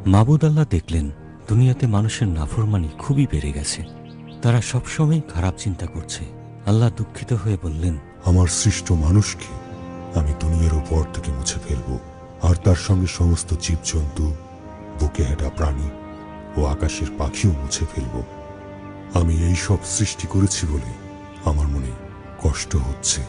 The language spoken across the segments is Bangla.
মাবুদ আল্লাহ দেখলেন দুনিয়াতে মানুষের নাফরমানি খুবই বেড়ে গেছে। তারা সবসময় খারাপ চিন্তা করছে। আল্লাহ দুঃখিত হয়ে বললেন, আমার সৃষ্ট মানুষকে আমি দুনিয়ার উপর থেকে মুছে ফেলব, আর তার সঙ্গে সমস্ত জীবজন্তু, বুকে হেঁটা প্রাণী ও আকাশের পাখিও মুছে ফেলব। আমি এই সব সৃষ্টি করেছি বলে আমার মনে কষ্ট হচ্ছে।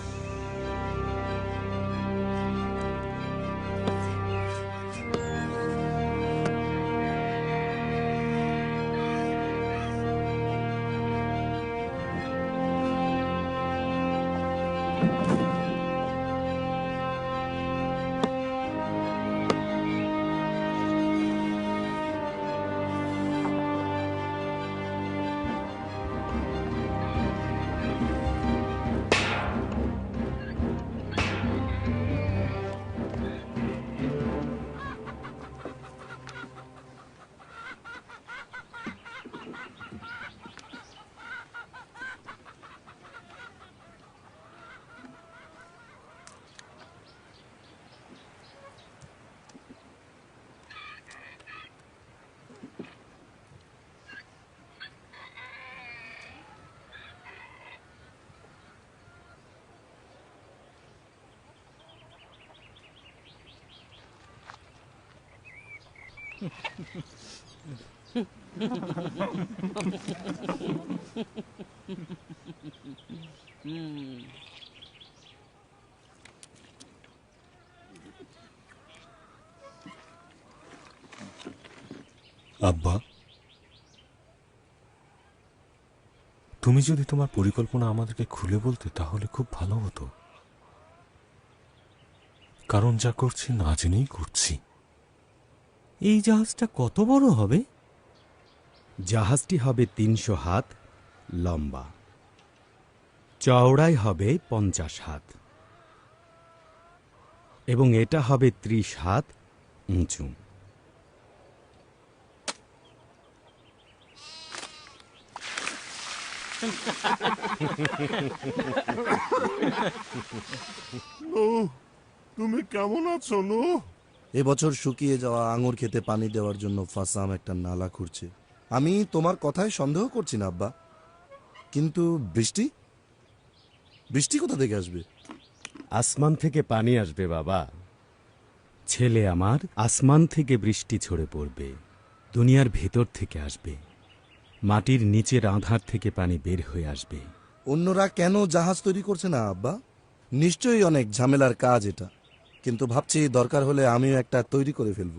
আব্বা, তুমি যদি তোমার পরিকল্পনা আমাদেরকে খুলে বলতে তাহলে খুব ভালো হতো। কারণ যা করছি না জেনেই করছি। এই জাহাজটা কত বড় হবে? জাহাজটি হবে ৩০০ হাত লম্বা, চওড়াই হবে ৫০ হাত এবং এটা হবে ৩০ হাত উঁচু। তুমি কেমন আছো নূহ? এবছর শুকিয়ে যাওয়া আঙুর খেতে পানি দেওয়ার জন্য ফাসাম একটা নালা খুঁড়ছে। আমি তোমার কথায় সন্দেহ করছি না আব্বা, কিন্তু বৃষ্টি বৃষ্টি কোথা থেকে আসবে? আসমান থেকে পানি আসবে বাবা। ছেলে আমার, আসমান থেকে বৃষ্টি ঝরে পড়বে, দুনিয়ার ভেতর থেকে আসবে, মাটির নিচের আঁধার থেকে পানি বের হয়ে আসবে। অন্যরা কেন জাহাজ তৈরি করছে না আব্বা? নিশ্চয়ই অনেক ঝামেলার কাজ এটা, কিন্তু ভাবছি দরকার হলে আমিও একটা তৈরি করে ফেলব।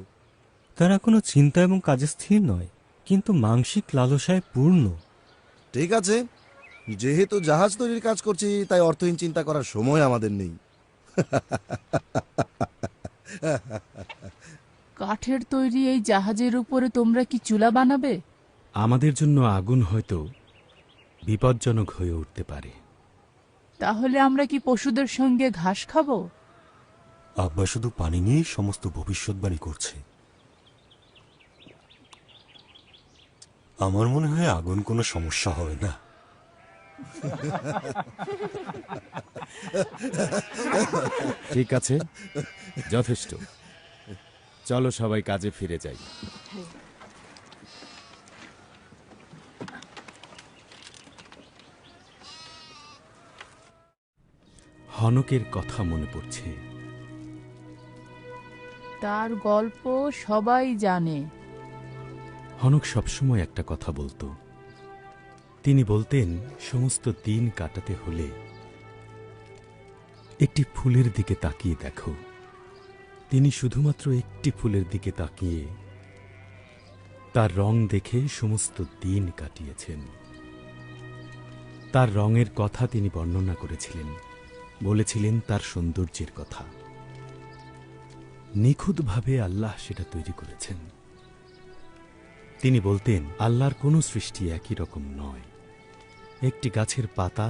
তারা কোনো চিন্তা এবং কাজে স্থির নয়, কিন্তু মানসিক লালসায় পূর্ণ। ঠিক আছে, যেহেতু জাহাজ তৈরির কাজ করছি তাই অর্থহীন চিন্তা করার সময় আমাদের নেই। কাঠের তৈরি এই জাহাজের উপরে তোমরা কি চুলা বানাবে? আমাদের জন্য আগুন হয়তো বিপজ্জনক হয়ে উঠতে পারে। তাহলে আমরা কি পশুদের সঙ্গে ঘাস খাবো? আব্বা শুধু পানি নিয়েই সমস্ত ভবিষ্যৎবাণী করছে। আমার মনে হয় আগুন কোনো সমস্যা হবে না। ঠিক আছে, যথেষ্ট। চলো সবাই কাজে ফিরে যাই। হনকের কথা মনে পড়ছে। তার গল্প সবাই জানে। হনক সবসময় একটা কথা বলতো। তিনি বলতেন, সমস্ত দিন কাটাতে হলে একটি ফুলের দিকে তাকিয়ে দেখো। তিনি শুধুমাত্র একটি ফুলের দিকে তাকিয়ে তার রং দেখে সমস্ত দিন কাটিয়েছেন। তার রঙের কথা তিনি বর্ণনা করেছিলেন, বলেছিলেন তার সৌন্দর্যের কথা। নিখুঁতভাবে আল্লাহ সেটা তৈরি করেছেন। তিনি বলতেন, আল্লাহর কোনো সৃষ্টি একই রকম নয়। একটি গাছের পাতা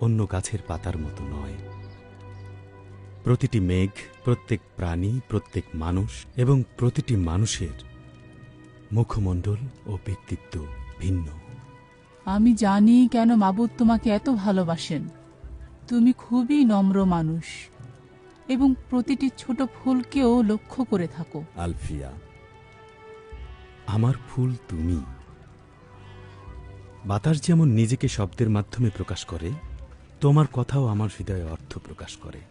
অন্য গাছের পাতার মতো নয়। প্রতিটি মেঘ, প্রত্যেক প্রাণী, প্রত্যেক মানুষ এবং প্রতিটি মানুষের মুখমণ্ডল ও ব্যক্তিত্ব ভিন্ন। আমি জানি কেন মাবুদ তোমাকে এত ভালোবাসেন। তুমি খুবই নম্র মানুষ এবং প্রতিটি ছোট ফুলকেও লক্ষ্য করে থাকো। আলফিয়া, আমার ফুল তুমি। বাতাস যেমন নিজেকে শব্দের মাধ্যমে প্রকাশ করে, তোমার কথাও আমার হৃদয়ে অর্থ প্রকাশ করে,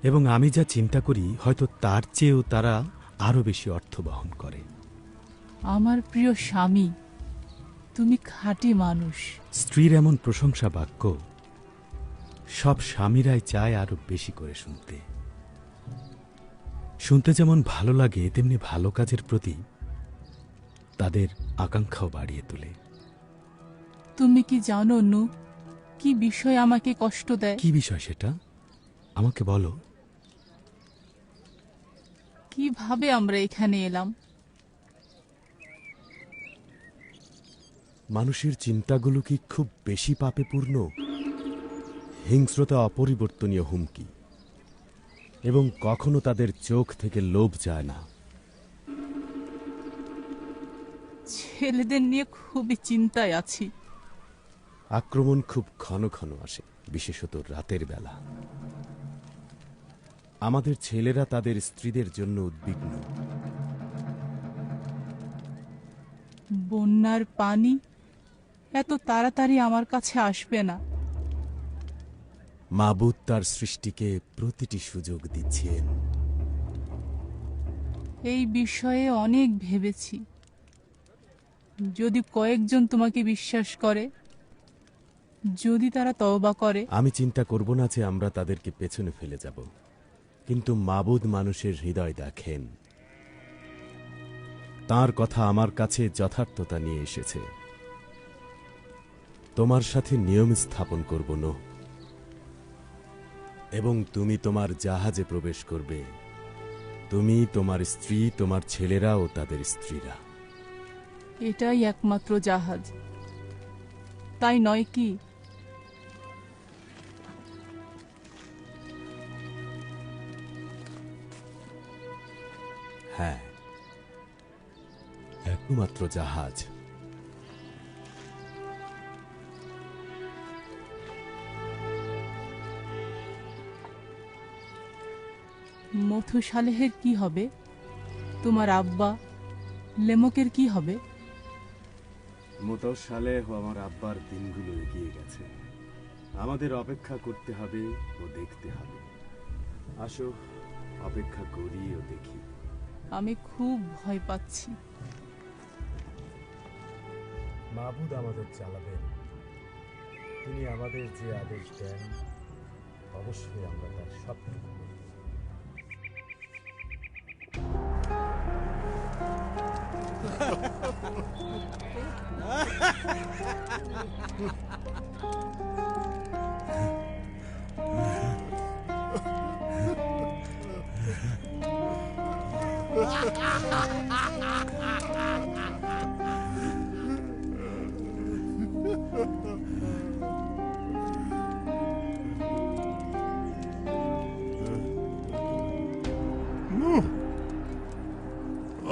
এবং আমি যা চিন্তা করি হয়তো তার চেয়েও তারা আরো বেশি অর্থ বহন করে। আমার প্রিয় স্বামী, তুমি খাঁটি মানুষ। স্ত্রীর এমন প্রশংসা বাক্য সব স্বামীরাই চায় আরো বেশি করে শুনতে। শুনতে যেমন ভালো লাগে, তেমনি ভালো কাজের প্রতি তাদের আকাঙ্ক্ষাও বাড়িয়ে তোলে। তুমি কি জানো নূহ, কি বিষয় আমাকে কষ্ট দেয়? কি বিষয় সেটা আমাকে বলো। কিভাবে আমরা এখানে এলাম? মানুষের চিন্তাগুলো কি খুব বেশি পাপে পূর্ণ? হিংস্রতা অপরিবর্তনীয় হুমকি, এবং কখনো তাদের চোখ থেকে লোভ যায় না। ছেলেদের নিয়ে খুবই চিন্তায় আছি। আক্রমণ খুব ঘন ঘন আসে, বিশেষত রাতের বেলা। আমাদের ছেলেরা তাদের স্ত্রীদের জন্য উদ্বিগ্ন। বন্যার পানি এত তাড়াতাড়ি আমার কাছে আসবে না। মাবুদ তার সৃষ্টিকে প্রতিটি সুযোগ দিচ্ছেন। এই বিষয়ে অনেক ভেবেছি। যদি কয়েকজন তোমাকে বিশ্বাস করে, যদি তারা তওবা করে, আমি চিন্তা করব না যে আমরা তাদেরকে পেছনে ফেলে যাব, কিন্তু মাবুদ মানুষের হৃদয় দেখেন। তার কথা আমার কাছে যথার্থতা নিয়ে এসেছে। তোমার সাথে নিয়ম স্থাপন করব নূহ, এবং তুমি তোমার জাহাজে প্রবেশ করবে, তুমি, তোমার স্ত্রী, তোমার ছেলেরা ও তাদের স্ত্রীরা। এটাই একমাত্র জাহাজ, তাই নয় কি? হ্যাঁ, একমাত্র জাহাজ। মথুসালেহের কি হবে? তোমার আব্বা লেমকের কি হবে? মুতাসালেহ আমার আব্বার দিনগুলো এগিয়ে গেছে। আমাদের অপেক্ষা করতে হবে ও দেখতে হবে। আসো, অপেক্ষা করি ও দেখি। আমি খুব ভয় পাচ্ছি। মাবুদ আমাদের চালাবেন। তিনি আমাদের যে আদেশ দেন, অবশ্যই আমরা তার সবটুকু করি।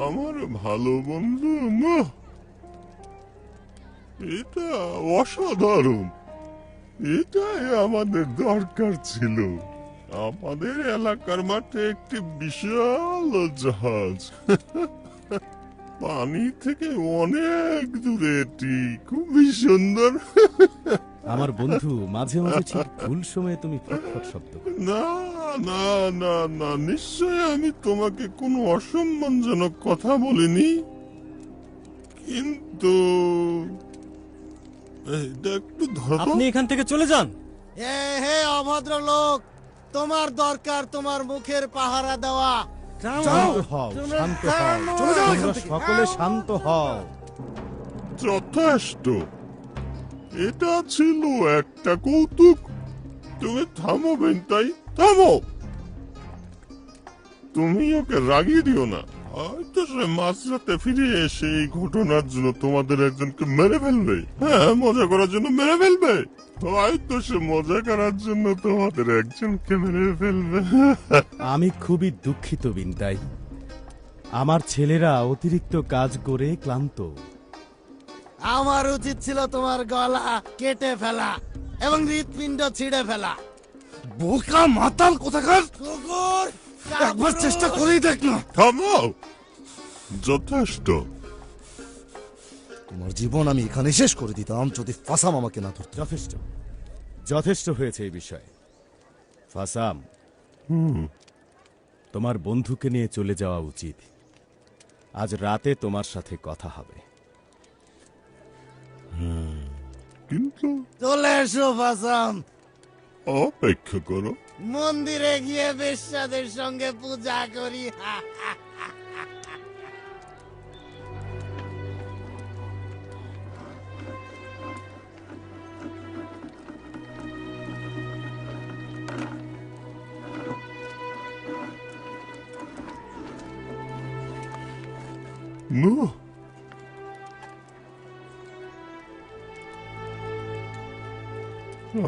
আমার ভালো বন্ধু নূহ, এটা অসাধারণ। এটাই আমাদের দরকার ছিল। আমাদের এলাকার মাঠে একটি বিশাল জাহাজ, পানি থেকে অনেক দূরে, এটি খুবই সুন্দর। আমার বন্ধু, মাঝে মাঝে ঠিক ভুল সময়ে তুমি ফটফট শব্দ করো। না না না না, নিশ্চয় আমি তোমাকে কোনো অসম্মানজনক কথা বলিনি, কিন্তু এটা একটু ধরো তো। আপনি এখান থেকে চলে যান। হে অভদ্র লোক, তোমার দরকার তোমার মুখের পাহারা দেওয়া। শান্ত হও, শান্ত হও, তোমরা সকলে শান্ত হও। যথেষ্ট, এটা ছিল একটা কৌতুক। তুমি থামো বেনতাই, থামো। তুমি ওকে রাগিয়ে দিও না। হয়তো সে মাঝরাতে ফিরে এসে এই ঘটনার জন্য তোমাদের একজনকে মেরে ফেলবে। হ্যাঁ, মজা করার জন্য মেরে ফেলবে। হয়তো সে মজা করার জন্য তোমাদের একজনকে মেরে ফেলবে। আমি খুবই দুঃখিত বিনতাই। আমার ছেলেরা অতিরিক্ত কাজ করে ক্লান্ত। আমার উচিত ছিল তোমার গলা কেটে ফেলা এবং হৃৎপিণ্ড ছিঁড়ে ফেলা। বোকা মাতাল কোথাকার! কুকুর, একবার চেষ্টা করেই দেখ না। থামো, যথেষ্ট। তোমার জীবন আমি এখানে শেষ করে দিতাম যদি ফাসাম আমাকে না ধরতো। যথেষ্ট, যথেষ্ট হয়েছে এই বিষয়ে। ফাসাম, তোমার বন্ধুকে নিয়ে চলে যাওয়া উচিত। আজ রাতে তোমার সাথে কথা হবে। কিন্তু চলে এসো ফাসাম, অপেক্ষা করো। মন্দিরে গিয়ে বেশ্যাদের সঙ্গে পূজা করি। না,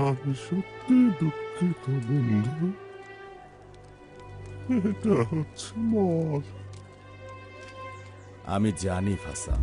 আমি সত্যি দুঃখিত বন্ধু। এটা হচ্ছে মদ। আমি জানি ফাসাম।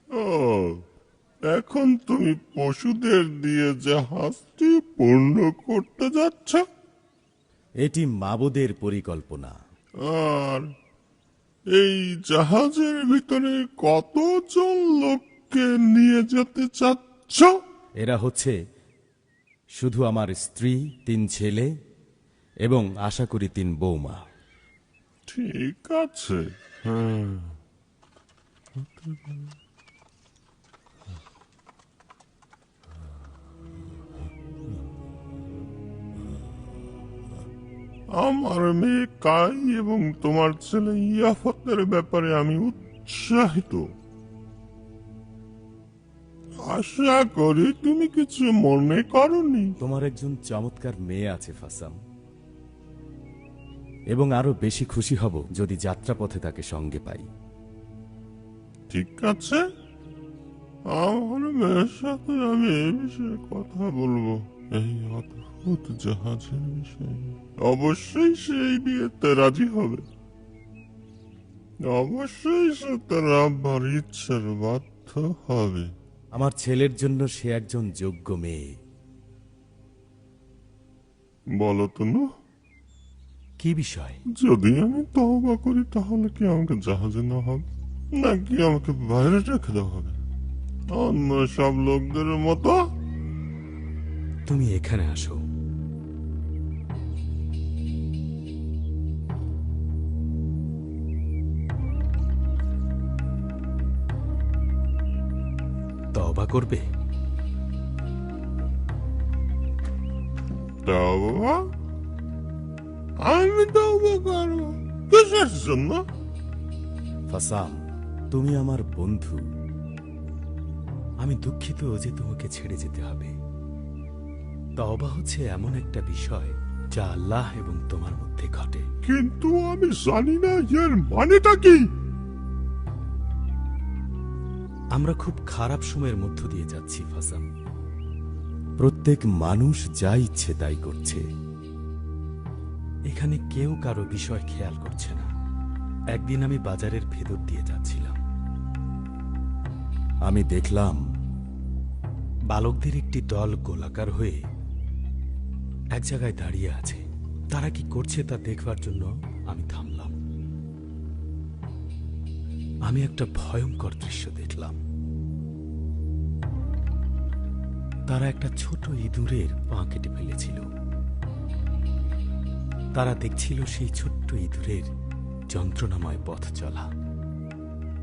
ও, এখন তুমি পশুদের দিয়ে জাহাজটি পূর্ণ করতে যাচ্ছ, এটি মাবুদের পরিকল্পনা। আর এই জাহাজের ভিতরে কতজন লোককে নিয়ে যেতে চাচ্ছ? এরা হচ্ছে শুধু আমার স্ত্রী, 3 ছেলে এবং আশা করি 3 বৌমা। ঠিক আছে, আমার মেয়ে কাই এবং তোমার ছেলে ইয়াফতের ব্যাপারে আমি উৎসাহিত। আশা করি তুমি কিছু মনে করনি। তোমার একজন চমৎকার মেয়ে আছে ফাসাম, এবং আরো বেশি খুশি হব যদি যাত্রাপথে তাকে সঙ্গে পাই। ঠিক আছে, আমার মেয়ের সাথে আমি এই বিষয়ে কথা বলবো, এই অদ্ভুত জাহাজের বিষয়ে। অবশ্যই সে এই বিয়েতে রাজি হবে। অবশ্যই সে তার আব্বার ইচ্ছার বাধ্য হবে। আমার ছেলের জন্য সে একজন যোগ্য মেয়ে। বলো তো না, কি বিষয়? যদি আমি তওবা করি তাহলে কি আমাকে জাহাজে না হবে, নাকি আমাকে বাইরে রেখে দেওয়া হবে অন্য সব লোকদের মতো? তুমি এখানে আসো। তওবা করবে? তওবা? আমি তওবা করবো কিসের জন্য? ফাসাম, তুমি আমার বন্ধু। আমি দুঃখিত যে তোমাকে ছেড়ে যেতে হবে। তওবা হচ্ছে এমন একটা বিষয় যা আল্লাহ এবং তোমার মধ্যে ঘটে। কিন্তু আমি জানি না এর মানেটা কি। আমরা খুব খারাপ সময়ের মধ্য দিয়ে যাচ্ছি ফাসাম। প্রত্যেক মানুষ যা ইচ্ছে তাই করছে। এখানে কেউ কারো বিষয় খেয়াল করছে না। একদিন আমি বাজারের ভেতর দিয়ে যাচ্ছিলাম। আমি দেখলাম বালকদের একটি দল গোলাকার হয়ে এক জায়গায় দাঁড়িয়ে আছে। তারা কি করছে তা দেখবার জন্য আমি থামলাম। আমি একটা ভয়ঙ্কর দৃশ্য দেখলাম। তারা একটা ছোট ইঁদুরের পা কেটে ফেলেছিল। তারা দেখছিল সেই ছোট্ট ইঁদুরের যন্ত্রণাময় পথ চলা।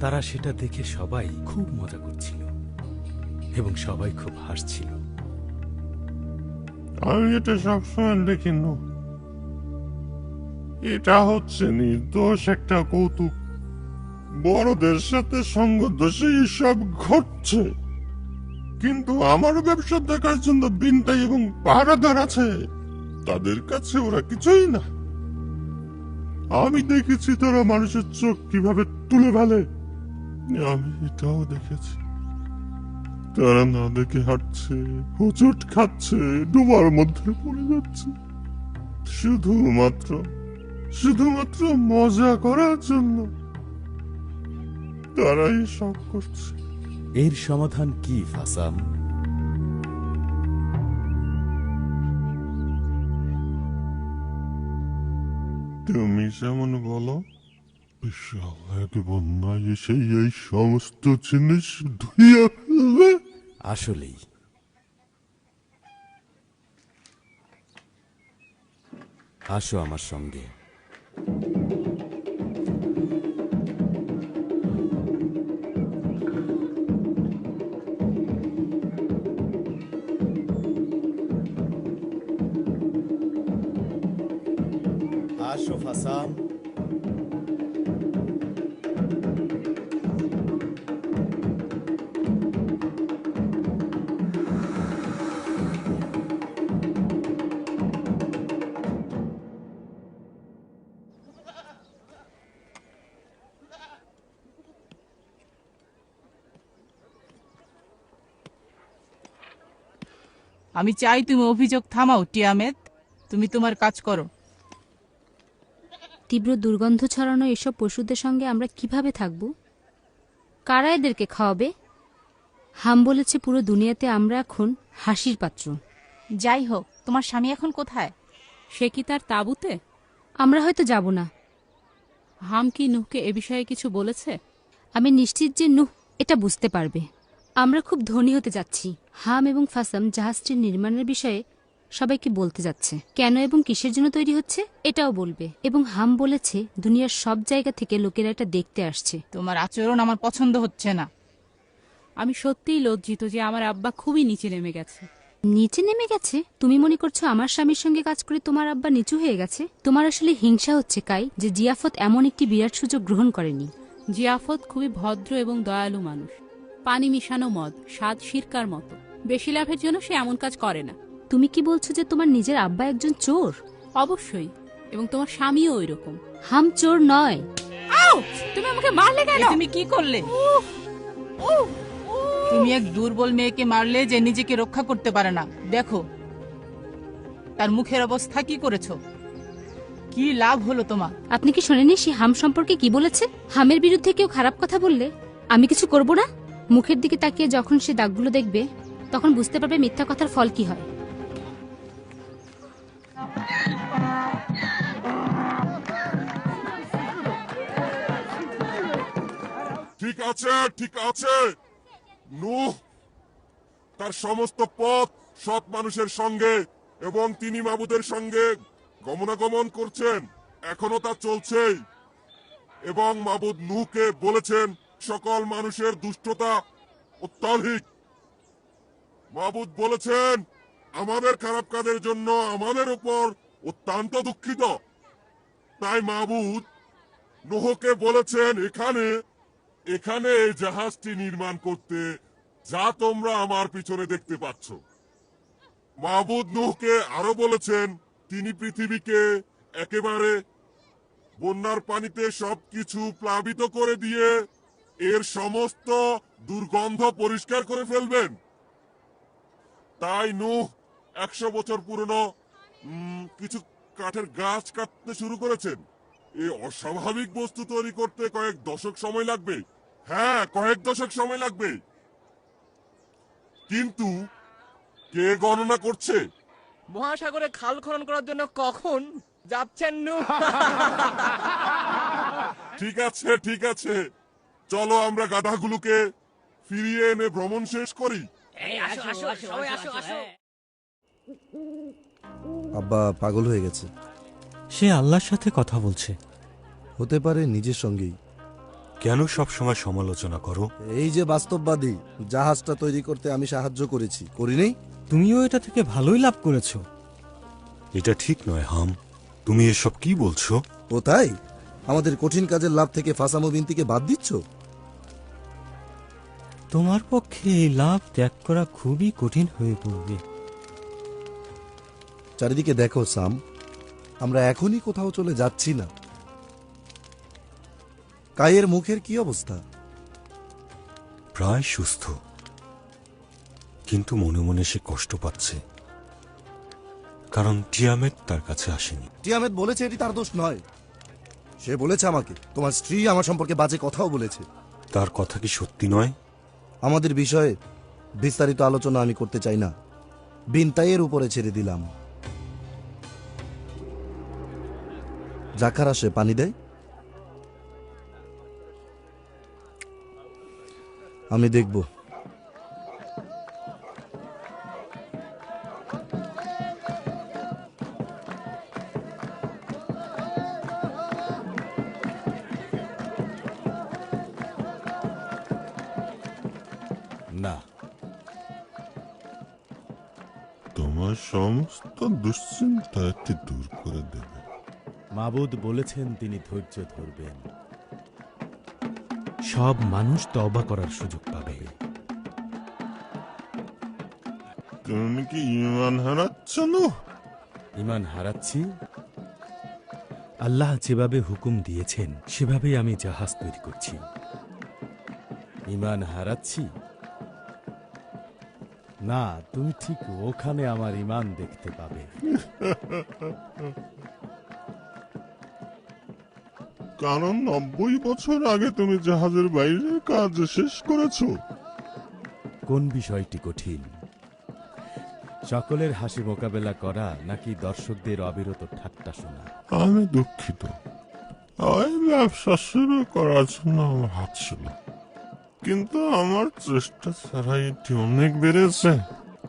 তারা সেটা দেখে সবাই খুব মজা করছিল এবং সবাই খুব হাসছিল। আমি এটা সবসময় দেখি না। এটা হচ্ছে নির্দোষ একটা কৌতুক। বড়দের সাথে সঙ্গ দোষে সব ঘটছে, কিন্তু আমার ব্যবসা দেখার জন্য বিনতাই এবং পাহারাদার আছে। তাদের কাছে ওরা কিছুই না। আমি দেখেছি তারা মানুষের চোখ কিভাবে তুলে ফেলে। আমি এটাও দেখেছি তারা না দেখে হাঁটছে, হোঁচট খাচ্ছে, ডোবার মধ্যে পড়ে যাচ্ছে, শুধুমাত্র শুধুমাত্র মজা করার জন্য তারাই সব করছে। এর সমাধান কি ফাসাম? তুমি যেমন বলো, বিশাল এক বন্যায় এসে এই সমস্ত জিনিস ধুইয়া ফেলবে। আসলেই আসো আমার সঙ্গে। আসো ফাসাম। আমি চাই তুমি অভিযোগ থামাও টিয়ামেত। তুমি তোমার কাজ করো। তীব্র দুর্গন্ধ ছড়ানো এসব পশুদের সঙ্গে আমরা কিভাবে থাকব? কারা এদেরকে খাওয়াবে? হাম বলেছে পুরো দুনিয়াতে আমরা এখন হাসির পাত্র। যাই হোক, তোমার স্বামী এখন কোথায়? সে কি তার তাঁবুতে? আমরা হয়তো যাব না। হাম কি নুহকে এ বিষয়ে কিছু বলেছে? আমি নিশ্চিত যে নুহ এটা বুঝতে পারবে। আমরা খুব ধনী হতে যাচ্ছি। হাম এবং ফাসাম জাহাজটির নির্মাণের বিষয়ে সবাইকে বলতে যাচ্ছে। কেন এবং কিসের জন্য তৈরি হচ্ছে এটাও বলবে। এবং হাম বলেছে দুনিয়ার সব জায়গা থেকে লোকেরা এটা দেখতে আসছে। তোমার আচরণ আমার পছন্দ হচ্ছে না। আমি সত্যিই লজ্জিত যে আমার আব্বা খুবই নিচে নেমে গেছে। নিচে নেমে গেছে? তুমি মনে করছো আমার স্বামীর সঙ্গে কাজ করে তোমার আব্বা নিচু হয়ে গেছে? তোমার আসলে হিংসা হচ্ছে কাই, যে জিয়াফত এমন একটি বিরাট সুযোগ গ্রহণ করেনি। জিয়াফত খুবই ভদ্র এবং দয়ালু মানুষ। পানি মিশানো মদ, স্বাদ সিরকার মতো। বেশি লাভের জন্য সে এমন কাজ করে না। তুমি কি বলছো যে তোমার নিজের আব্বা একজন চোর? অবশ্যই, এবং তোমার স্বামীও ওই রকম। হাম চোর নয়। তুমি আমাকে মারলে কেন? তুমি কি করলে? তুমি এক দুর্বল মেয়েকে মারলে যে নিজেকে রক্ষা করতে পারে না। দেখো তার মুখের অবস্থা কি করেছো। কি লাভ হলো তোমার? আপনি কি শোনেনি সে হাম সম্পর্কে কি বলেছে? হামের বিরুদ্ধে কেউ খারাপ কথা বললে আমি কিছু করব না। মুখের দিকে তাকিয়ে যখন সে দাগগুলো দেখবে তখন বুঝতে পারবে মিথ্যা কথার ফল কি হয়। ঠিক আছে, ঠিক আছে। নূহ তার সমস্ত পথ সৎ মানুষের সঙ্গে এবং তিনি মাবুদের সঙ্গে গমনাগমন করছেন, এখনো তা চলছেই। এবং মাবুদ নূহকে বলেছেন সকল মানুষের দুষ্টতা অত্যাধিক। মাবুদ বলেছেন আমাদের খারাপ কাজের জন্য আমাদের উপর অত্যন্ত দুঃখিত। তাই মাবুদ নূহকে বলেছেন এখানে এখানে এই জাহাজটি নির্মাণ করতে, যা তোমরা আমার পিছনে দেখতে পাচ্ছ। মাবুদ নূহকে আরো বলেছেন তিনি পৃথিবীকে একেবারে বন্যার পানিতে সবকিছু প্লাবিত করে দিয়ে এর সমস্ত দুর্গন্ধ পরিষ্কার করে ফেলবেন। তাই নূহ 100 বছর পুরনো কিছু কাঠের গাছ কাটতে শুরু করেছেন। এই অস্বাভাবিক বস্তু তৈরি করতে কয়েক দশক সময় লাগবে। হ্যাঁ, কয়েক দশক সময় লাগবে। কিন্তু কে গণনা করছে মহাসাগরে খাল খনন করার জন্য কখন যাচ্ছেন? ঠিক আছে, ঠিক আছে, চলো আমরা গাধাগুলোকে ফিরিয়ে এনে ভ্রমণ শেষ করি। আব্বা পাগল হয়ে গেছে। সে আল্লাহর সাথে কথা বলছে। হতে পারে নিজের সঙ্গেই। কেন সব সময় সমালোচনা করো? এই যে বাস্তববাদী, জাহাজটা তৈরি করতে আমি সাহায্য করেছি, করিনি? তুমিও এটা থেকে ভালোই লাভ করেছো। এটা ঠিক নয় হাম, তুমি এসব কি বলছো? ও তাই? আমাদের কঠিন কাজের লাভ থেকে ফাসামো বিনতিকে বাদ দিচ্ছ? তোমার পক্ষে এই লাভ ত্যাগ করা খুবই কঠিন হয়ে পড়বে। চারিদিকে দেখো সাম, আমরা এখনই কোথাও চলে যাচ্ছি না। কায়ের মুখের কি অবস্থা? প্রায় সুস্থ, কিন্তু মনে মনে সে কষ্ট পাচ্ছে, কারণ টিয়ামেট তার কাছে আসেনি। টিয়ামেত বলেছে এটি তার দোষ নয়। সে বলেছে আমাকে তোমার স্ত্রী আমার সম্পর্কে বাজে কথাও বলেছে। তার কথা কি সত্যি নয়? আমাদের বিষয়ে বিস্তারিত আলোচনা আমি করতে চাই না, বিনতাইয়ের উপরে ছেড়ে দিলাম। জাকার আসে পানি দেয়, আমি দেখব। না, তোমার সমস্ত দুশ্চিন্তা এটি দূর করে দেবে। মাবুদ বলেছেন তিনি ধৈর্য ধরবেন। সব মানুষ তওবা করার সুযোগ পাবে। তুমি কি ঈমান হারাচ্ছ না? ঈমান হারাচ্ছি? আল্লাহ যেভাবে হুকুম দিয়েছেন সেভাবেই আমি জাহাজ তৈরি করছি। ঈমান হারাচ্ছি না, তুমি ঠিক ওখানে আমার ঈমান দেখতে পাবে। কারণ 90 বছর আগে তুমি জাহাজের বাইরের কাজ শেষ করেছো। কোন বিষয়টি কঠিন? সকলের হাসি মোকাবেলা করা নাকি দর্শকদের অবিরত ঠাট্টা শোনা? আমি দুঃখিত, ওই ব্যবসা শুরু করার জন্য আমার হাত ছিল, কিন্তু আমার চেষ্টা ছাড়াই এটি অনেক বেড়েছে।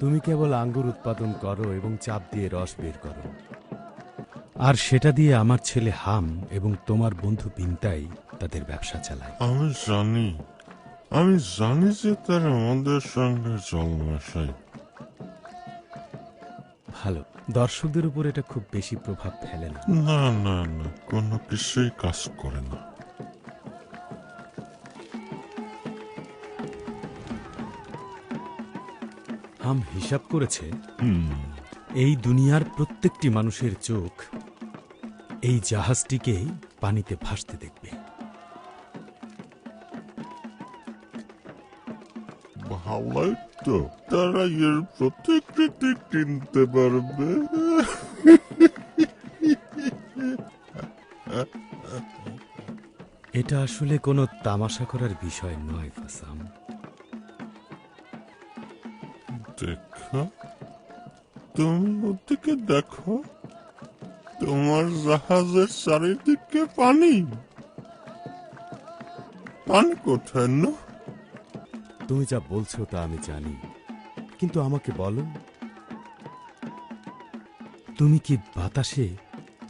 তুমি কেবল আঙ্গুর উৎপাদন করো এবং চাপ দিয়ে রস বের করো, আর সেটা দিয়ে আমার ছেলে হাম এবং তোমার বন্ধু বিনতাই তাদের ব্যবসা চালায়। আমি জানি যে তারা আমাদের সঙ্গে জল মেশায়। ভালো, দর্শকদের উপর এটা খুব বেশি প্রভাব ফেলে না। না না না, কোনো কিছুই কাজ করে না। হাম হিসাব করেছে এই দুনিয়ার প্রত্যেকটি মানুষের চোখ এই জাহাজটিকে পানিতে ভাসতে দেখবে। ভালোই তো, তারা এর প্রতিকৃতি কিনতে পারবে। এটা আসলে কোনো তামাশা করার বিষয় নয় ফাসাম। দেখো, তুমি ওদিকে দেখো, তোমার জাহাজের চারিদিকে পানি। পানি কোথায় না? তুমি যা বলছো তা আমি জানি, কিন্তু আমাকে বলো, তুমি কি বাতাসে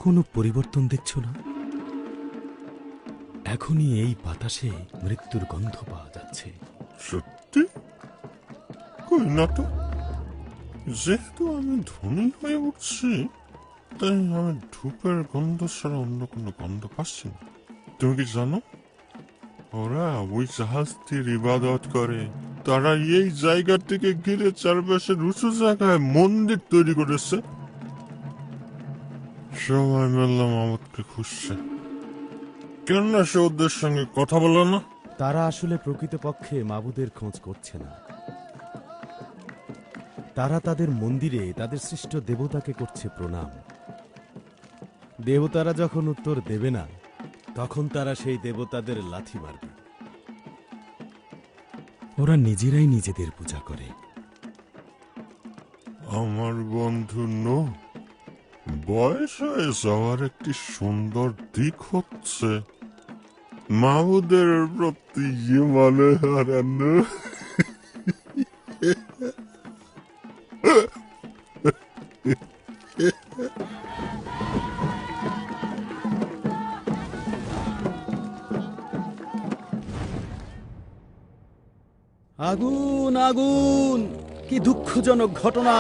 কোনো পরিবর্তন দেখছো না? এখনই এই বাতাসে মৃত্যুর গন্ধ পাওয়া যাচ্ছে। সত্যি? কই না তো। যেহেতু আমি ধনী হয়ে উঠছি, তাই আমি ধূপের গন্ধ ছাড়া অন্য কোনো গন্ধ পাচ্ছি না। তুমি কি জানো, ওরা ওই জাহাজটির ইবাদত করে। তারা এই জায়গাটিকে ঘিরে চারপাশের উঁচু জায়গায় মন্দির তৈরি করেছে। সবাই মিললাম আমাকে খুঁজছে, কেন সে ওদের সঙ্গে কথা বলো না? তারা আসলে প্রকৃতপক্ষে মাবুদের খোঁজ করছে না। তারা তাদের মন্দিরে তাদের সৃষ্ট দেবতাকে করছে প্রণাম। দেবতারা যখন উত্তর দেবে না, তখন তারা সেই দেবতাদের লাথি মারবে। ওরা নিজেরাই নিজেদের পূজা করে। আমার বন্ধু নো, বয়স হয়ে যাওয়ার একটি সুন্দর দিক হচ্ছে মাবুদের প্রতি মানে হারানো। আগুন আগুন, কি দুঃখজনক ঘটনা!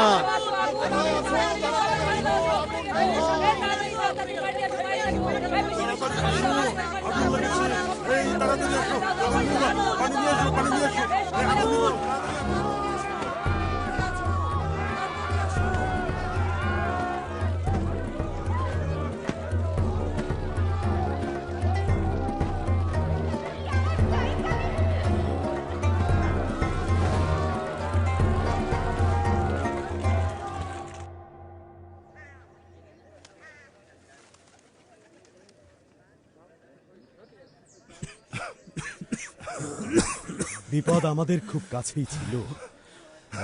বিপদ আমাদের খুব কাছেই ছিল,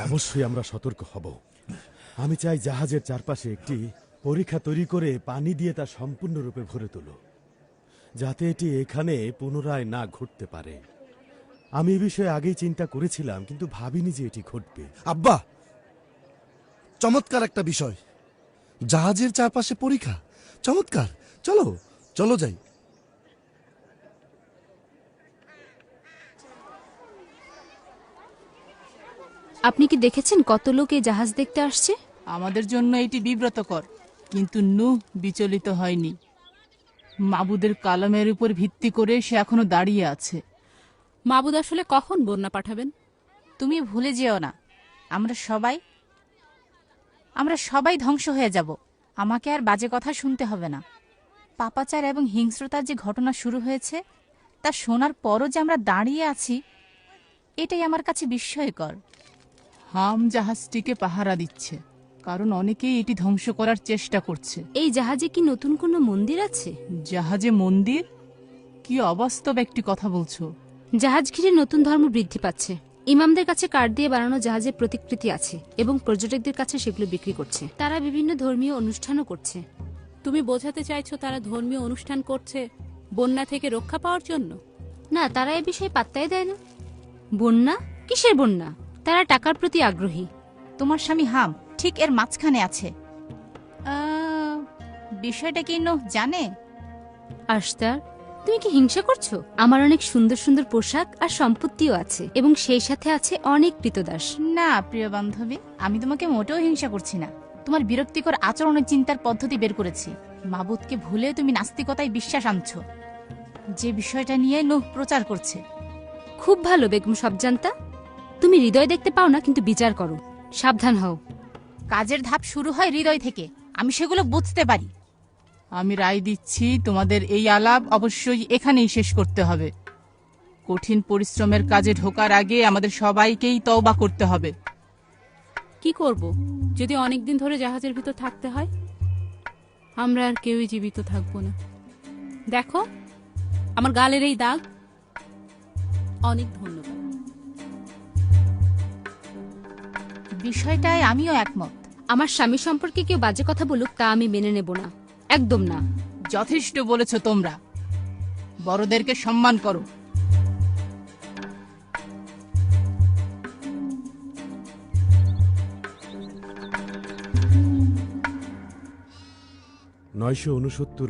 অবশ্যই আমরা সতর্ক হব। আমি চাই জাহাজের চারপাশে একটি পরীক্ষা তৈরি করে পানি দিয়ে তা সম্পূর্ণরূপে ভরে তোলো, যাতে এটি এখানে পুনরায় না ঘটতে পারে। আমি এ বিষয়ে আগেই চিন্তা করেছিলাম, কিন্তু ভাবিনি যে এটি ঘটবে। আব্বা, চমৎকার একটা বিষয়, জাহাজের চারপাশে পরীক্ষা। চমৎকার, চলো চলো যাই। আপনি কি দেখেছেন কত লোক এই জাহাজ দেখতে আসছে? আমাদের জন্য এটি বিব্রতকর, কিন্তু নূহ বিচলিত হয়নি। মাবুদের কালামের উপর ভিত্তি করে সে এখনো দাঁড়িয়ে আছে। মাবুদ আসলে কখন বন্যা পাঠাবেন? তুমি ভুলে যেও না, আমরা সবাই ধ্বংস হয়ে যাব। আমাকে আর বাজে কথা শুনতে হবে না। পাপাচার এবং হিংস্রতার যে ঘটনা শুরু হয়েছে তা শোনার পরও যে আমরা দাঁড়িয়ে আছি, এটাই আমার কাছে বিস্ময়কর। হাম জাহাজটিকে পাহারা দিচ্ছে, কারণ অনেকেই এটি ধ্বংস করার চেষ্টা করছে। এই জাহাজে কি নতুন কোনো মন্দির আছে? জাহাজে মন্দির? কি অবাস্তব একটি কথা বলছো। জাহাজ ঘিরে নতুন ধর্ম বৃদ্ধি পাচ্ছে। ইমামদের কাছে কাঠ দিয়ে বানানো জাহাজের প্রতিকৃতি আছে এবং পর্যটকদের কাছে সেগুলো বিক্রি করছে। তারা বিভিন্ন ধর্মীয় অনুষ্ঠানও করছে। তুমি বোঝাতে চাইছো তারা ধর্মীয় অনুষ্ঠান করছে বন্যা থেকে রক্ষা পাওয়ার জন্য? না, তারা এ বিষয়ে পাত্তাই দেয় না। বন্যা? কিসের বন্যা? তারা টাকার প্রতি আগ্রহী। তোমার স্বামী হাম ঠিক এর মাঝখানে আছে। বিষয়টা কি নূহ জানে? আশতার, তুমি কি হিংসা করছো? আমার অনেক সুন্দর সুন্দর পোশাক আর সম্পত্তিও আছে, এবং সেই সাথে আছে অনেক কৃতদাস। না প্রিয় বান্ধবী, আমি তোমাকে মোটেও হিংসা করছি না। তোমার বিরক্তিকর আচরণের চিন্তার পদ্ধতি বের করেছি। মাবুদকে ভুলেও তুমি নাস্তিকতায় বিশ্বাস আনছো, যে বিষয়টা নিয়ে নূহ প্রচার করছে। খুব ভালো বেগম সবজান্তা, তুমি হৃদয় দেখতে পাও না, কিন্তু বিচার করো। সাবধান হও। কাজের ধাপ শুরু হয় হৃদয় থেকে, আমি সেগুলো বুঝতে পারি। আমি রায় দিচ্ছি, তোমাদের এই আলাপ অবশ্যই এখানেই শেষ করতে হবে। কঠিন পরিশ্রমের কাজে ঢোকার আগে আমাদের সবাইকেই তওবা করতে হবে। কি করব যদি অনেকদিন ধরে জাহাজের ভিতর থাকতে হয়? আমরা আর কেউই জীবিত থাকবো না। দেখো আমার গালের এই দাগ। অনেক ধন্যবাদ। বিষয়টায় আমিও একমত। আমার স্বামী সম্পর্কে কেউ বাজে কথা বলুক, তা আমি মেনে নেব না, একদম না। যথেষ্ট বলেছ তোমরা, বড়দেরকে সম্মান করো।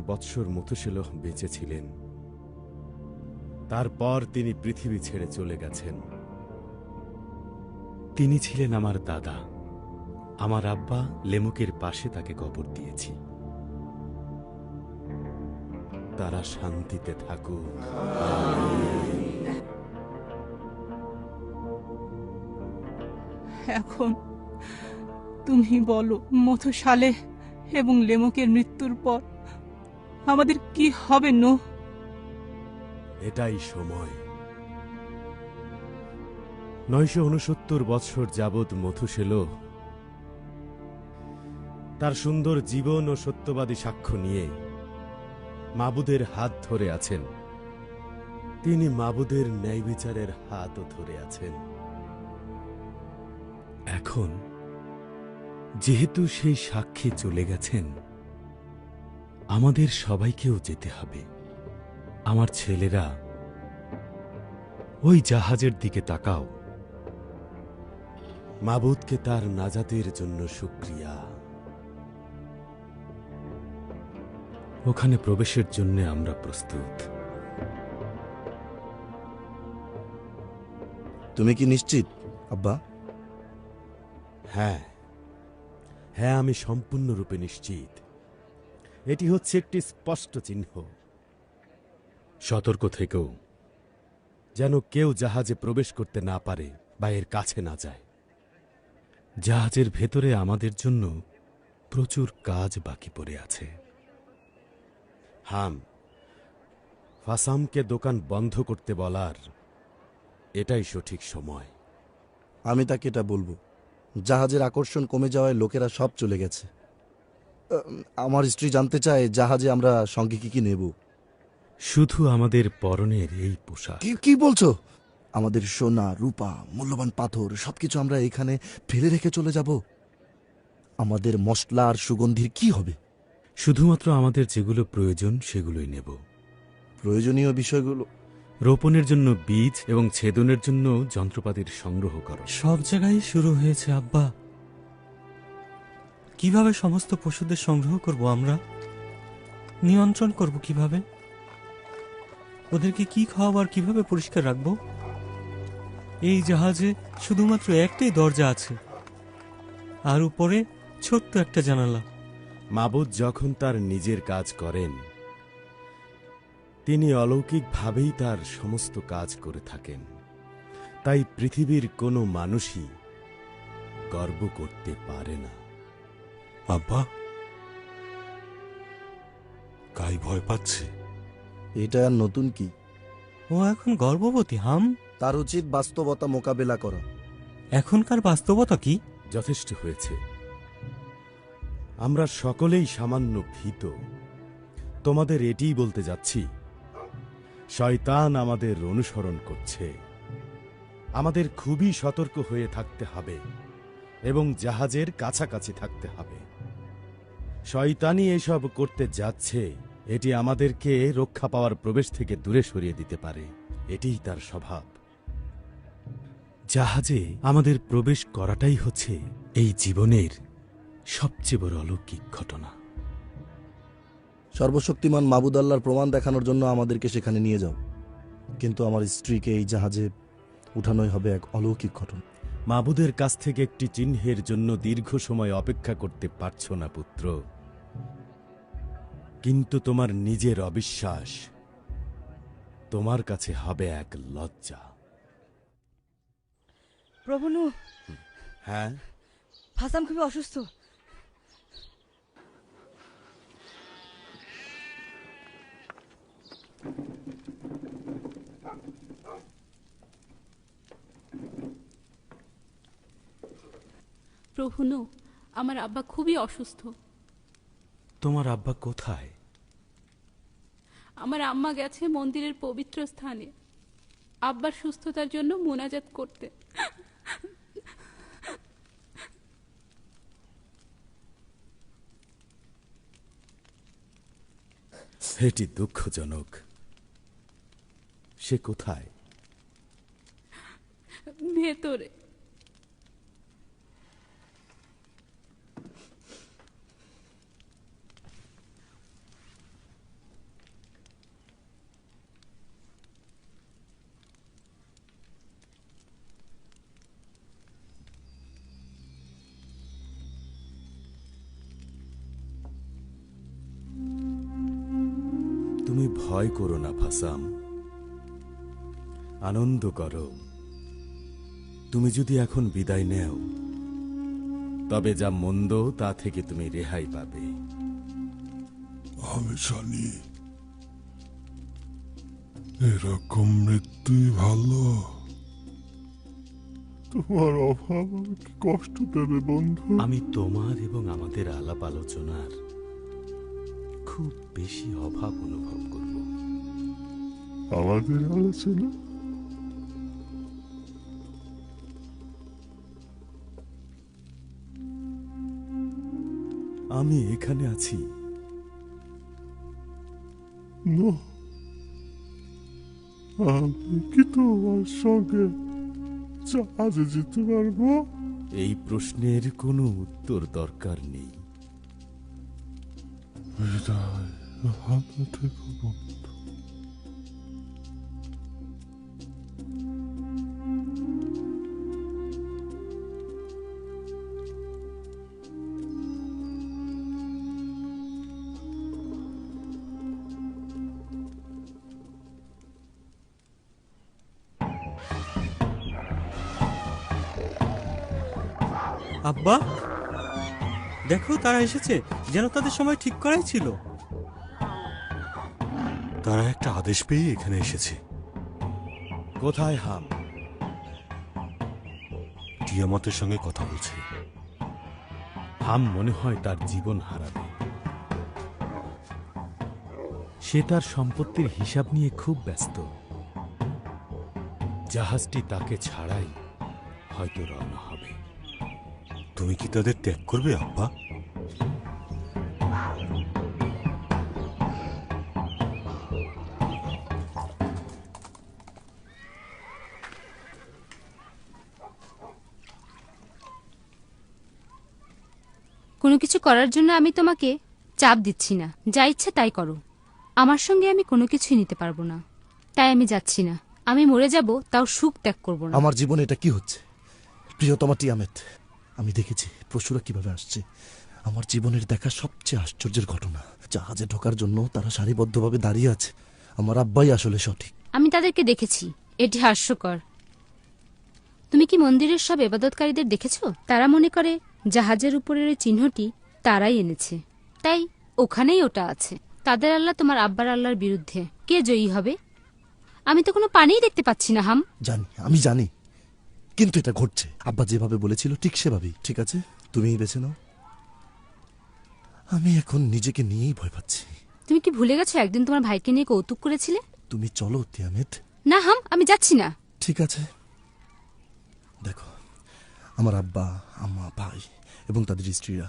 বৎসর মথুসেলহ বেঁচে ছিলেন। তারপর তিনি পৃথিবী ছেড়ে চলে গেছেন। তিনি ছিলেন আমার দাদা। আমার আব্বা লেমুকের পাশে তাকে কবর দিয়েছি। তারা শান্তিতে থাকুক। এখন তুমি বলো, মথুসালেহ এবং লেমুকের মৃত্যুর পর আমাদের কি হবে নূহ? এটাই সময়। 969 বৎসর যাবৎ মথুসেলহ তার সুন্দর জীবন ও সত্যবাদী সাক্ষ্য নিয়ে মাবুদের হাত ধরে আছেন। তিনি মাবুদের ন্যায় বিচারের হাতও ধরে আছেন। এখন যেহেতু সেই সাক্ষী চলে গেছেন, আমাদের সবাইকেও যেতে হবে। আমার ছেলেরা, ওই জাহাজের দিকে তাকাও। মাবুদকে তার নাজাতের জন্য শুকরিয়া। ওখানে প্রবেশের জন্য আমরা প্রস্তুত। তুমি কি নিশ্চিত আব্বা? হ্যাঁ, আমি সম্পূর্ণরূপে নিশ্চিত। এটি হচ্ছে একটি স্পষ্ট চিহ্ন। সতর্ক থেকেও, যেন কেউ জাহাজে প্রবেশ করতে না পারে বা এর কাছে না যায়। জাহাজের ভেতরে আমাদের জন্য প্রচুর কাজ বাকি পড়ে আছে। হাম, ফাসামকে দোকান বন্ধ করতে বলার এটাই সঠিক সময়। আমি তাকে এটা বলবো। জাহাজের আকর্ষণ কমে যাওয়ায় লোকেরা সব চলে গেছে। আমার স্ত্রী জানতে চায় জাহাজে আমরা সঙ্গে কি কি নেব। শুধু আমাদের পরনের এই পোশাক। কি বলছো? আমাদের সোনা রূপা মূল্যবান পাথর সবকিছু আমরা এখানে ফেলে রেখে চলে যাব? আমাদের মশলা আর সুগন্ধির কি হবে? শুধুমাত্র আমাদের যেগুলো প্রয়োজন সেগুলোই নেব। প্রয়োজনীয় বিষয়গুলো রোপণের জন্য বীজ এবং ছেদনের জন্য যন্ত্রপাতির সংগ্রহ করো। সব জায়গায় শুরু হয়েছে আব্বা। কিভাবে সমস্ত পশুদের সংগ্রহ করব আমরা? নিয়ন্ত্রণ করব কিভাবে? ওদেরকে কি খাওয়াবার কিভাবে পরিষ্কার রাখব? এই জাহাজে শুধুমাত্র একটাই দরজা আছে, আর উপরে ছোট্ট একটা জানালা। মাবুদ যখন তার নিজের কাজ করেন, তিনি অলৌকিকভাবেই তার সমস্ত কাজ করে থাকেন। তাই পৃথিবীর কোনো মানুষই গর্ব করতে পারে না। আব্বা, গাই ভয় পাচ্ছে। এটা আর নতুন কি? ও এখন গর্ভবতী হাম। তার উচিত বাস্তবতা মোকাবেলা করা। এখনকার বাস্তবতা কি? যথেষ্ট হয়েছে। আমরা সকলেই সামান্য ভীত। তোমাদের এটিই বলতে যাচ্ছি, শয়তান আমাদের অনুসরণ করছে। আমাদের খুবই সতর্ক হয়ে থাকতে হবে এবং জাহাজের কাছাকাছি থাকতে হবে। শয়তানই এসব করতে যাচ্ছে। এটি আমাদেরকে রক্ষা পাওয়ার প্রবেশ থেকে দূরে সরিয়ে দিতে পারে। এটিই তার স্বভাব। জাহাজে আমাদের প্রবেশ করাটাই হচ্ছে এই জীবনের সবচেয়ে বড় অলৌকিক ঘটনা। সর্বশক্তিমান মাবুদ আল্লাহর প্রমাণ দেখানোর জন্য আমাদেরকে সেখানে নিয়ে যাও, কিন্তু আমার স্ত্রীকে এই জাহাজে উঠানোই হবে এক অলৌকিক ঘটনা। মাবুদের কাছ থেকে একটি চিহ্নের জন্য দীর্ঘ সময় অপেক্ষা করতে পারছ না পুত্র, কিন্তু তোমার নিজের অবিশ্বাস তোমার কাছে হবে এক লজ্জা। প্রভু নূহ, হ্যাঁ, ফাসাম খুবই অসুস্থ। প্রভু নূহ, আমার আব্বা খুবই অসুস্থ। তোমার আব্বা কোথায়? আমার আম্মা গেছে মন্দিরের পবিত্র স্থানে আব্বার সুস্থতার জন্য মোনাজাত করতে। এটি দুঃখজনক। সে কোথায়? ভেতরে। তুমি ভয় করো না ফাসাম, আনন্দ করো। তুমি যদি এখন বিদায় নেও, তবে যা মন্দ তা থেকে তুমি রেহাই পাবে। আমি জানি এরকম মৃত্যুই ভালো। তোমার অভাব আমাকে কষ্ট দেবে বন্ধু। আমি তোমার এবং আমাদের আলাপ আলোচনার খুব বেশি অভাব অনুভব করব। আমাদের আলোচনা আমি এখানে আছি। আমি কি তোমার সঙ্গে জাহাজে যেতে পারবো? এই প্রশ্নের কোনো উত্তর দরকার নেই। বিদায়, ভালো থেকো বন্ধু। আব্বা, দেখো তারা এসেছে, যেন তাদের সময় ঠিক করাই ছিল। তারা একটা আদেশ পেয়ে এখানে এসেছে। কোথায় হাম? টিয়ামতের সঙ্গে কথা বলছে। হাম মনে হয় তার জীবন হারাবে। সে তার সম্পত্তির হিসাব নিয়ে খুব ব্যস্ত। জাহাজটি তাকে ছাড়াই হয়তো রওনা হবে। তুমি কি তাদের ত্যাগ করবে আব্বা? কোনো কিছু করার জন্য আমি তোমাকে চাপ দিচ্ছি না, যা ইচ্ছে তাই করো। আমার সঙ্গে আমি কোনো কিছুই নিতে পারবো না, তাই আমি যাচ্ছি না। আমি মরে যাব, তাও সুখ ত্যাগ করবো না। আমার জীবনে এটা কি হচ্ছে? প্রিয়তমা টিয়ামেত, আমি দেখেছি পশুরা কিভাবে আসছে। আমার জীবনের দেখা সবচেয়ে আশ্চর্যের ঘটনা, জাহাজে ঢোকার জন্য তারা সারিবদ্ধভাবে দাঁড়িয়ে আছে। আমার আব্বাই আসলে সঠিক। আমি তাদেরকে দেখেছি, এটি হাস্যকর। তুমি কি মন্দিরের সব ইবাদতকারীদের দেখেছো? তারা মনে করে জাহাজের উপরের ওই চিহ্নটি তারাই এনেছে, তাই ওখানেই ওটা আছে। তাদের আল্লাহ তোমার আব্বার আল্লাহর বিরুদ্ধে। কে জয়ী হবে? আমি তো কোনো পানিই দেখতে পাচ্ছি না। হাম, জানি, আমি জানি, কিন্তু এটা ঘটছে। আব্বা যেভাবে বলেছিল ঠিক সেভাবেই। ঠিক আছে, তুমিই বেছে নাও। আমি এখন নিজেকে নিয়েই ভয় পাচ্ছি। তুমি কি ভুলে গেছো একদিন তোমার ভাইকে নিয়ে কৌতুক করেছিলে? তুমি চলো তিয়ামেত। না হাম, আমি যাচ্ছি না। ঠিক আছে, দেখো, আমার আব্বা, আম্মা, ভাই এবং তাদের স্ত্রীরা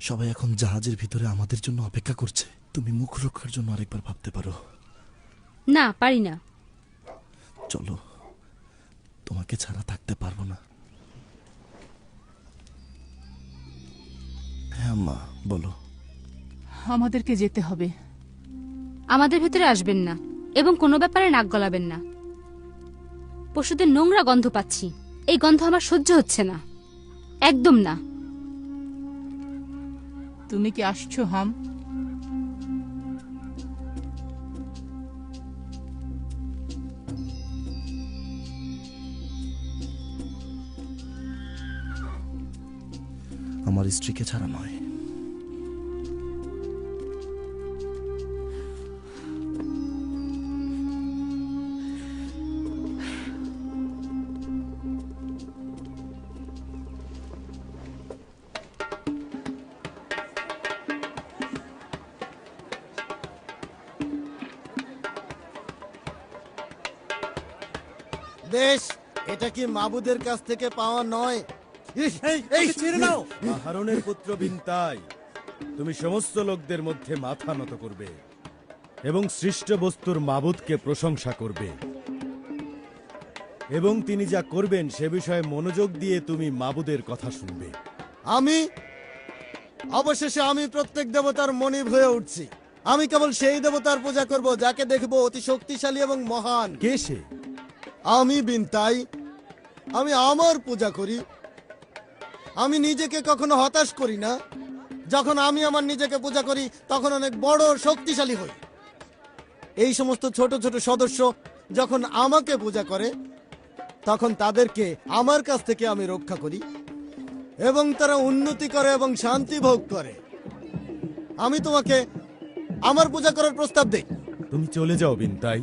সবাই এখন জাহাজের ভিতরে আমাদের জন্য অপেক্ষা করছে। তুমি মুখ রক্ষার জন্য আরেকবার ভাবতে পারো। না, পারি না। চলো, তোমাকে ছাড়া থাকতে পারবো না। হ্যাঁ আম্মা, বলো। আমাদেরকে যেতে হবে। আমাদের ভেতরে আসবেন না এবং কোনো ব্যাপারে নাক গলাবেন না। পশুদের নোংরা গন্ধ পাচ্ছি, এই গন্ধ আমার সহ্য হচ্ছে না, একদম না। তুমি কি আসছো হাম? আমার স্ত্রীকে ছাড়া নয়। বেশ, এটা কি মাবুদের কাছ থেকে পাওয়া নয়? এই ছেড়ে নাও। আহারনের পুত্র বিনতাই, তুমি সমস্ত লোকদের মধ্যে মাথা নত করবে এবং সৃষ্ট বস্তুর মাবুদকে প্রশংসা করবে, এবং তিনি যা করবেন সে বিষয়ে মনোযোগ দিয়ে তুমি মাবুদের কথা শুনবে। আমি অবশেষে আমি প্রত্যেক দেবতার মনিব হয়ে উঠছি। আমি কেবল সেই দেবতার পূজা করব যাকে দেখব অতি শক্তিশালী এবং মহান। কে সে? আমি বিনতাই। আমি আমার পূজা করি। আমি নিজেকে কখনো হতাশ করি না। যখন আমি আমার নিজেকে পূজা করি তখন অনেক বড় শক্তিশালী হই। এই সমস্ত ছোট ছোট সদস্য যখন আমাকে পূজা করে তখন তাদেরকে আমার কাছ থেকে আমি রক্ষা করি এবং তারা উন্নতি করে এবং শান্তি ভোগ করে। আমি তোমাকে আমার পূজা করার প্রস্তাব দেই। তুমি চলে যাও বিনতাই,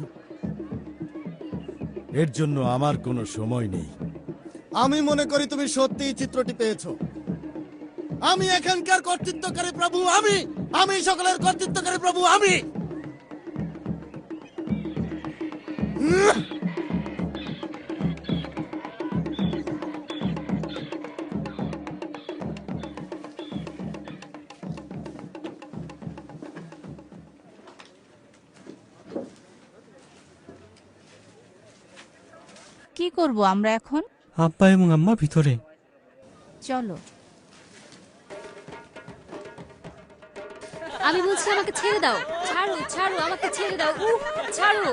এর জন্য আমার কোনো সময় নেই। আমি মনে করি তুমি সত্যিই চিত্রটি পেয়েছো। আমি এখানকার কর্তৃত্বকারী প্রভু। আমি সকলের কর্তৃত্বকারী প্রভু। আমি কি করব আমরা এখন? আব্বা এবং আম্মা ভিতরে। চলো। আমি বলছি আমাকে ছেড়ে দাও। ছাড়ো, ছাড়ো, আমাকে ছেড়ে দাও। ছাড়ো।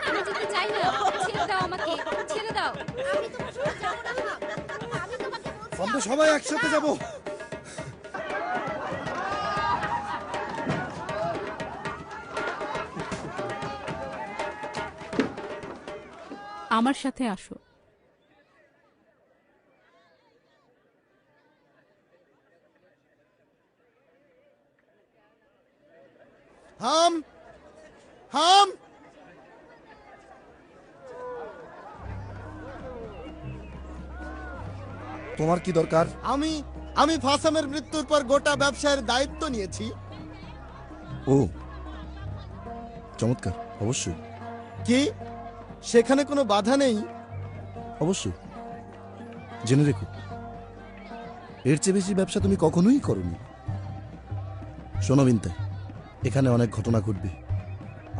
আমি যেতে চাই না। ছেড়ে দাও আমাকে, ছেড়ে দাও। আমি তোমার সাথে যাব না। আমি তোমাকে বলছি আমরা সবাই একসাথে যাব। আমার সাথে আসো। হাম, হাম, তোমার কি দরকার? আমি ফাসামের মৃত্যুর পর গোটা ব্যবসায়ের দায়িত্ব নিয়েছি। ও, চমৎকার, অবশ্যই কি সেখানে কোনো বাধা নেই? অবশ্যই। জেনে রেখো, এর চেয়ে বেশি ব্যবসা তুমি কখনোই করনি। শোনো বিনতাই, এখানে অনেক ঘটনা ঘটবে।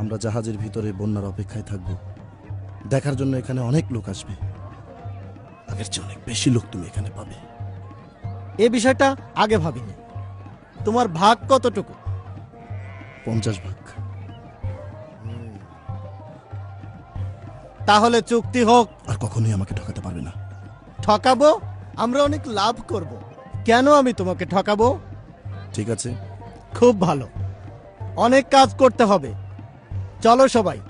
আমরা জাহাজের ভিতরে বন্যার অপেক্ষায় থাকব, দেখার জন্য এখানে অনেক লোক আসবে। আগের চেয়ে অনেক বেশি লোক তুমি এখানে পাবে। এ বিষয়টা আগে ভাবিনি। তোমার ভাগ কতটুকু? 50 ভাগ। তাহলে চুক্তি হোক। আর কখনোই আমাকে ঠকাতে পারবে না। ঠকাবো? আমরা অনেক লাভ করব। কেন আমি তোমাকে ঠকাবো? ঠিক আছে, খুব ভালো। অনেক কাজ করতে হবে। চলো সবাই।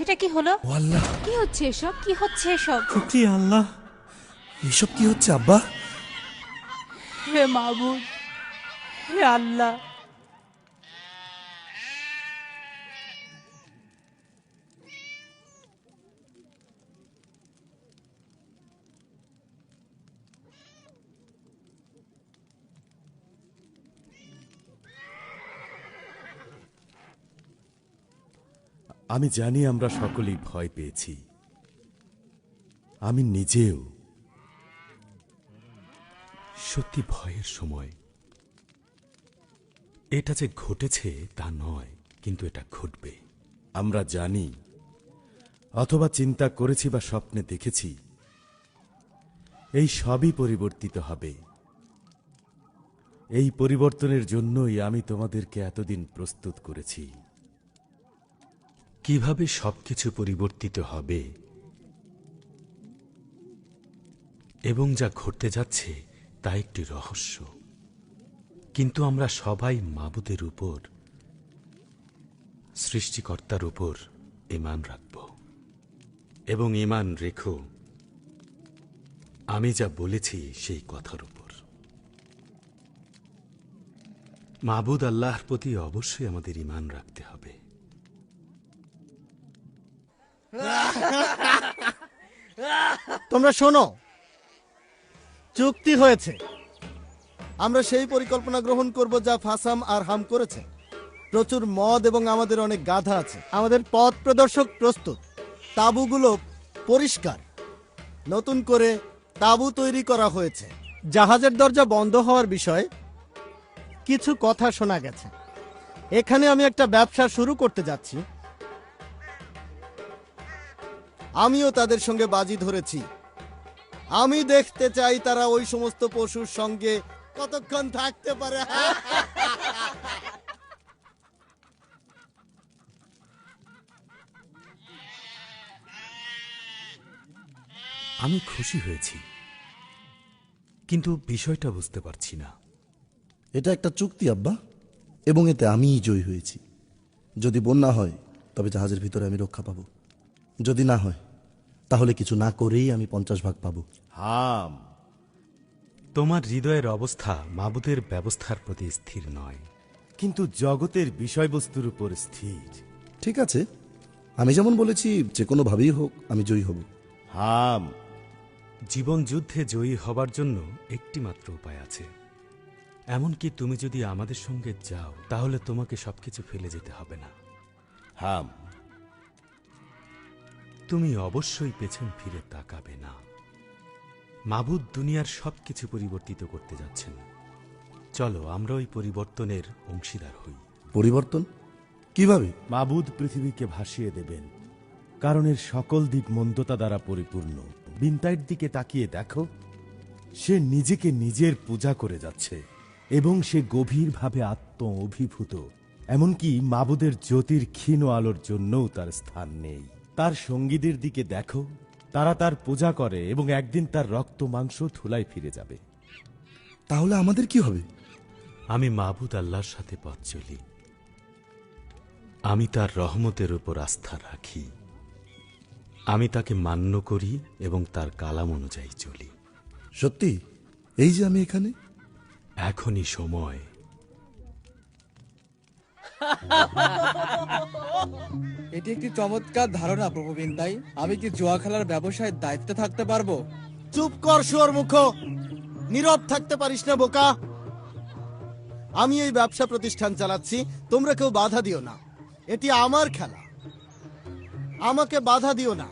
এটা কি হলো? ও আল্লাহ, কি হচ্ছে এসব? কি হচ্ছে এসব? শুকরিয়া আল্লাহ। এসব কি হচ্ছে আব্বা? হে মাবুদ, হে আল্লাহ, আমি জানি আমরা সকলেই ভয় পেয়েছি, আমি নিজেও। সত্যি ভয়ের সময়। এটা যে ঘটেছে তা নয়, কিন্তু এটা ঘটবে। আমরা জানি, অথবা চিন্তা করেছি বা স্বপ্নে দেখেছি, এই সবই পরিবর্তিত হবে। এই পরিবর্তনের জন্যই আমি তোমাদেরকে এতদিন প্রস্তুত করেছি। কিভাবে সবকিছু পরিবর্তিত হবে এবং যা ঘটতে যাচ্ছে তা একটি রহস্য, কিন্তু আমরা সবাই মাবুদের উপর, সৃষ্টিকর্তার উপর ঈমান রাখব। এবং ঈমান রেখো আমি যা বলেছি সেই কথার উপর। মাবুদ আল্লাহর প্রতি অবশ্যই আমাদের ঈমান রাখতে হবে। তোমরা শোনো, চুক্তি হয়েছে। আমরা সেই পরিকল্পনা গ্রহণ করব যা ফাসাম আর হাম করেছে। প্রচুর মদ এবং আমাদের অনেক গাধা আছে। আমাদের পথ প্রদর্শক প্রস্তুত। তাঁবুগুলো পরিষ্কার। নতুন করে তাঁবু তৈরি করা হয়েছে। জাহাজের দরজা বন্ধ হওয়ার বিষয়ে কিছু কথা শোনা গেছে। এখানে আমি একটা ব্যবসা শুরু করতে যাচ্ছি। আমিও তাদের সঙ্গে বাজি ধরেছি। আমি দেখতে চাই তারা ওই সমস্ত পশুর সঙ্গে কতক্ষণ থাকতে পারে। আমি খুশি হয়েছি, কিন্তু বিষয়টা বুঝতে পারছি না। এটা একটা চুক্তি আব্বা, এবং এতে আমিই জয়ী হয়েছি। যদি বন্যা হয় তবে জাহাজের ভিতরে আমি রক্ষা পাবো, যদি না হয় তাহলে কিছু না করেই আমি 50 ভাগ পাবো। হাম, তোমার হৃদয়ের অবস্থা মাবুদের ব্যবস্থার প্রতি স্থির নয়, কিন্তু জগতের বিষয়বস্তুর উপর স্থির। ঠিক আছে, আমি যেমন বলেছি যে কোনোভাবেই হোক আমি জয়ী হব। হাম, জীবন যুদ্ধে জয়ী হবার জন্য একটি মাত্র উপায় আছে। এমনকি তুমি যদি আমাদের সঙ্গে যাও তাহলে তোমাকে সবকিছু ফেলে যেতে হবে না। হাম, তুমি অবশ্যই পেছন ফিরে তাকাবে না। মাবুদ দুনিয়ার সবকিছু পরিবর্তিত করতে যাচ্ছেন। চলো আমরা ওই পরিবর্তনের অংশীদার হই। পরিবর্তন কিভাবে? মাবুদ পৃথিবীকে ভাসিয়ে দেবেন, কারণ এর সকল দিক মন্দতা দ্বারা পরিপূর্ণ। বিনতাইয়ের দিকে তাকিয়ে দেখো, সে নিজেকে নিজের পূজা করে যাচ্ছে এবং সে গভীরভাবে আত্ম অভিভূত। এমনকি মাবুদের জ্যোতির ক্ষীণ আলোর জন্যও তার স্থান নেই। তার সঙ্গীদের দিকে দেখো, তারা তার পূজা করে এবং একদিন তার রক্ত মাংস ধুলায় ফিরে যাবে। তাহলে আমাদের কি হবে? আমি মাবুদ আল্লাহর সাথে পথ চলি। আমি তার রহমতের উপর আস্থা রাখি। আমি তাকে মান্য করি এবং তার কালাম অনুযায়ী চলি। সত্যি? এই যে আমি এখানে, এখনই সময় এটি একটি চমৎকার ধারণা প্রভু বিন্তাই। আমি কি জুয়া খেলার ব্যবসায় দায়িত্বে থাকতে পারবো? চুপ কর শুয়োর মুখ, নীরব থাকতে পারিস না বোকা। আমি এই ব্যবসা প্রতিষ্ঠান চালাচ্ছি, তোমরা কেউ বাধা দিও না। এটি আমার খেলা, আমাকে বাধা দিও না।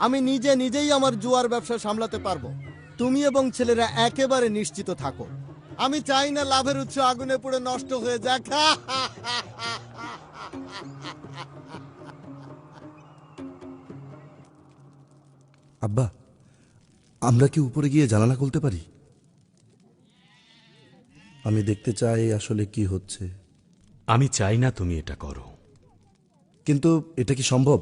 আমি নিজেই আমার জুয়ার ব্যবসা সামলাতে পারবো। তুমি এবং ছেলেরা একেবারে নিশ্চিত থাকো। আমি চাই না লাভের উৎস আগুনে পুড়ে নষ্ট হয়ে যাক। আব্বা, আমরা কি উপরে গিয়ে জানালা খুলতে পারি? আমি দেখতে চাই আসলে কি হচ্ছে। আমি চাই না তুমি এটা করো। কিন্তু এটা কি সম্ভব?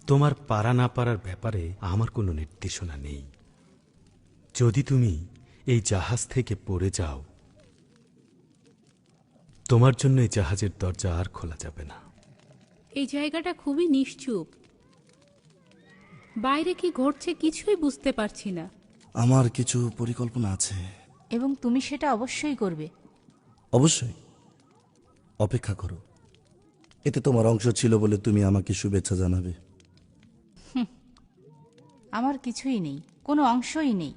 তোমার পারা না পারার ব্যাপারে আমার কোনো নির্দেশনা নেই। যদি তুমি এই জাহাজ থেকে পড়ে যাও, তোমার জন্য এই জাহাজের দরজা আর খোলা যাবে না। এই জায়গাটা খুবই নিশ্চুপ, বাইরে কি ঘটছে কিছুই বুঝতে পারছি না। আমার কিছু পরিকল্পনা আছে। এবং তুমি সেটা অবশ্যই করবে। অবশ্যই, অপেক্ষা করো। এতে তোমার অংশ ছিল বলে তুমি আমাকে শুভেচ্ছা জানাবে। আমার কিছুই নেই, কোনো অংশই নেই।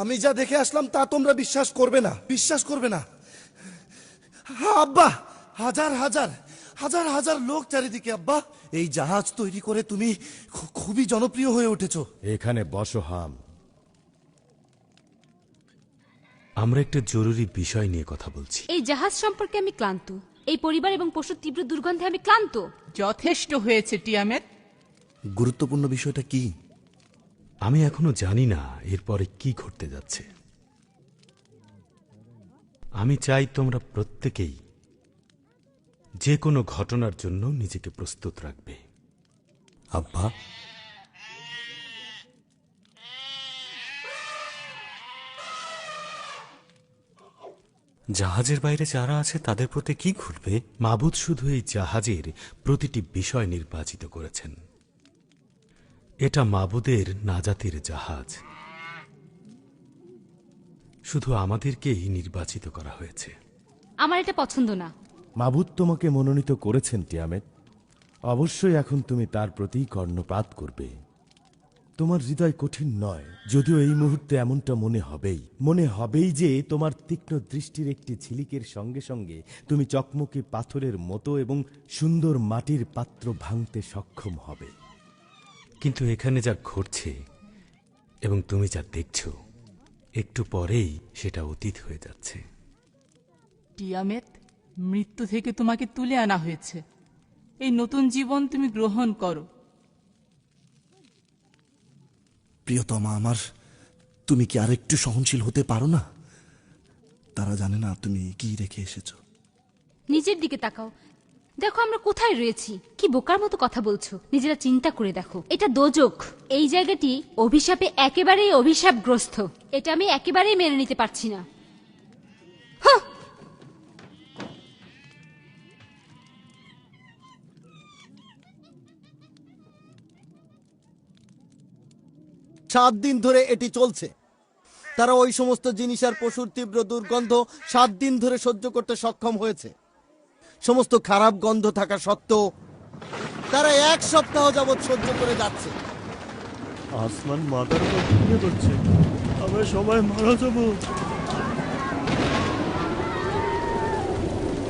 আমি যা দেখে আসলাম তা তোমরা বিশ্বাস করবে না, বিশ্বাস করবে না। আব্বা, হাজার হাজার হাজার হাজার লোক চারিদিকে। আব্বা, এই জাহাজ তৈরি করে তুমি খুবই জনপ্রিয় হয়ে উঠেছো। এখানে বসো হাম। আমরা একটা জরুরি বিষয় নিয়ে কথা বলছি। এই জাহাজ সম্পর্কে আমি ক্লান্ত। এই পরিবার এবং পশুর তীব্র দুর্গন্ধে আমি ক্লান্ত। যথেষ্ট হয়েছে টিয়ামেট। গুরুত্বপূর্ণ বিষয়টা কি? আমি এখনো জানি না এরপরে কি ঘটতে যাচ্ছে। আমি চাই তোমরা প্রত্যেকেই যে কোনো ঘটনার জন্য নিজেকে প্রস্তুত রাখবে। আব্বা, জাহাজের বাইরে যারা আছে তাদের প্রতি কি ঘটবে? মাবুদ শুধু এই জাহাজের প্রতিটি বিষয় নির্বাচিত করেছেন। এটা মাবুদের নাজাতের জাহাজ। শুধু আমাদেরকেই নির্বাচিত করা হয়েছে। আমার এটা পছন্দ না। মাবুদ তোমাকে মনোনীত করেছেন টিয়ামেট। অবশ্যই এখন তুমি তার প্রতি কর্ণপাত করবে। তোমার হৃদয় কঠিন নয়, যদিও এই মুহূর্তে এমনটা মনে হবেই যে তোমার তীক্ষ্ণ দৃষ্টির একটি ঝিলিকের সঙ্গে সঙ্গে তুমি চকমকি পাথরের মতো এবং সুন্দর মাটির পাত্র ভাঙতে সক্ষম হবে। কিন্তু এখানে যা ঘটছে এবং তুমি যা দেখছো, একটু পরেই সেটা অতীত হয়ে যাচ্ছে। টিয়ামেট, মৃত্যু থেকে তোমাকে তুলে আনা হয়েছে। এই নতুন জীবন তুমি গ্রহণ করো। প্রিয়তমা আমার, তুমি কি আরেকটু সহনশীল হতে পারো না? তারা জানে না তুমি কি রেখে এসেছো। নিজের দিকে তাকাও, দেখো আমরা কোথায় রয়েছি। কি বোকার মতো কথা বলছো। নিজেরা চিন্তা করে দেখো, এটা দোজখ। এই জায়গাটি অভিশাপে একেবারেই অভিশাপগ্রস্ত। এটা আমি একেবারেই মেনে নিতে পারছি না। 7 দিন ধরে এটি চলছে। তারা ওই সমস্ত জিনিস আর পশুর তীব্র দুর্গন্ধ 7 দিন ধরে সহ্য করতে সক্ষম হয়েছে। সমস্ত খারাপ গন্ধ থাকা সত্ত্বেও তারা 1 সপ্তাহ যাবৎ সহ্য করে যাচ্ছে। আসমান মাথার উপর ভেঙে পড়ছে, আমরা সবাই মারা যাব।